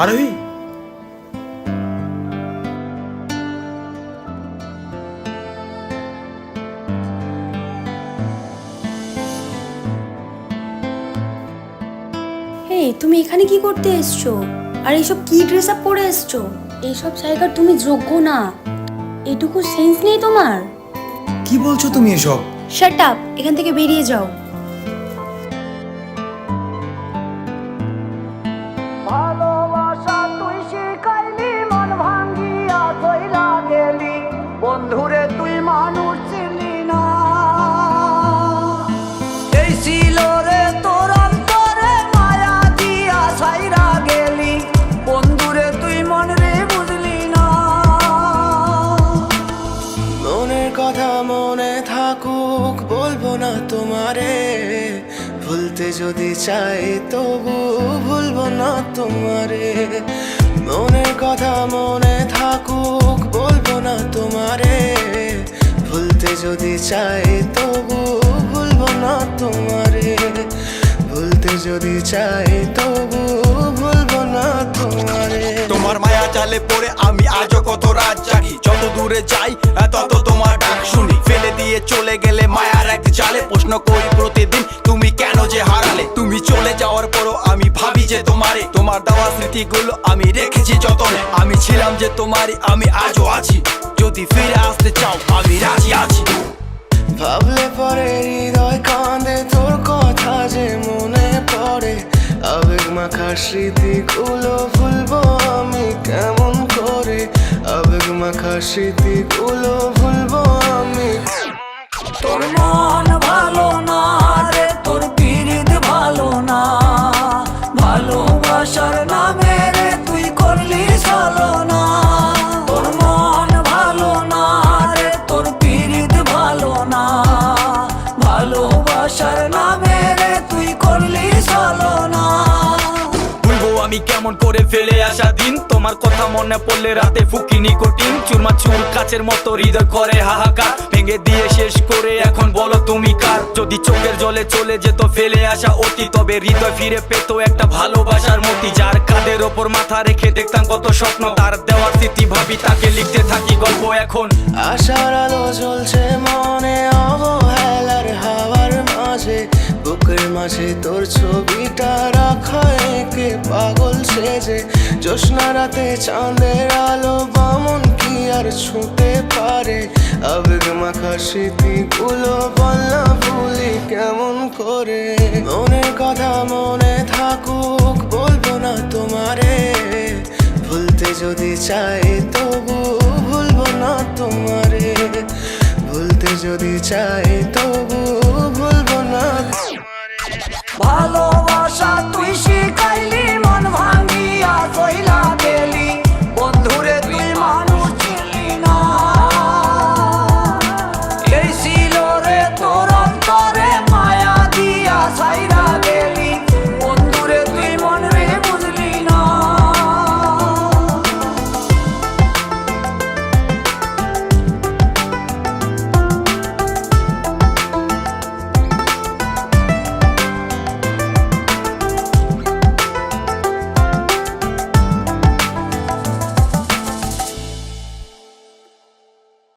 আরোহী, এই তুমি এখানে কি করতে এসছো? আর এইসব কি ড্রেস আপ পরে এসছো? এইসব জায়গার তুমি যোগ্য না। এটুকু সেন্স নেই তোমার? কি বলছো তুমি এসব? শাট আপ, এখান থেকে বেরিয়ে যাও। ভালোবাসা তুই শিখাইলি, মন ভাঙ্গিয়া কইরা গেলি, বন্ধুরে তুই মানুষ চিনলি না। এই ছিল রে তোর অন্তরে মায়া দিয়া ছাইরা গেলি, বন্ধুরে তুই মন রে বুঝলি না। মনের কথা মনে থাকুক, বলবো না তোমারে, ভুলতে যদি চাই তবু ভুলবো না তোমারে। মনের কথা মনে থাকুক, বলবো না তোমারে, ভুলতে যদি চাই তবু ভুলবো না তোমারে। ভুলতে যদি চাই তবু ভুলবো না তোমারে। তোমার মায়া জালে পড়ে আমি আজও কত রাত জাগি, যত দূরে যাই তত তোমার ডাক শুনি। ফেলে দিয়ে চলে গেলে মায়ার এক জালে, প্রশ্ন করি প্রতিদিন তুমি কেন যে হারালে। তুমি চলে যাওয়ার পরও আমি ভাবি যে তোমারে, তোমার দেওয়া স্মৃতিগুলো আমি রেখেছি যতনে। আমি ছিলাম যে তোমারই, আমি আজও আছি, যদি ফিরে আসতে চাও আমি রাজি আছি। ভাবলে পরে হৃদয় কাঁদে, তোর কথা যে মনে পড়ে। আবেগ মাখা স্মৃতিগুলো ভুলবো আমি কেমন করে। আবেগ মাখা স্মৃতিগুলো ভুলবো আমি। তোর মন ভালো না রে, তোর পিরিত ভালো না, ভালোবাসার নামে রে তুই করলি ছলনা। তোর মন ভালো না রে, তোর পিরিত ভালো না, ভালোবাসার নামে রে তুই করলি ছলনা। ভুলবো আমি কেমন করে ফেলে আসা দিন, তোমার কথা মনে পড়লে রাতে ফুকি নিকোটিন। চুরমা চুর কাচের মতো হৃদয় করে হাহাকার, ভেঙে দিয়ে শেষ করে এখন বলো তুমি কার। যদি চোখের জলে চলে যেত ফেলে আসা অতি, তবে হৃদয় ফিরে পেত একটা ভালোবাসার মতি। যার কাঁধের ওপর মাথা রেখে দেখতাম কত স্বপ্ন, তার দেওয়ার স্মৃতি ভাবি তাকে লিখতে থাকি গল্প এখন। আশার আলো জ্বলছে মনে অবহেলার হাওয়ার মাঝে, বুকের মাঝে তোর ছবিটা রাখা একে পাগল সেজে। জ্যোৎস্না রাতে চাঁদের আলো বামন কি আর ছুঁতে পারে। আবেগ মাখা স্মৃতিগুলো বলনা ভুলি কেমন করে। মনের কথা মনে থাকুক, বলবো না তোমারে, ভুলতে যদি চাই তবু ভুলবো না তোমারে। ভুলতে যদি চাই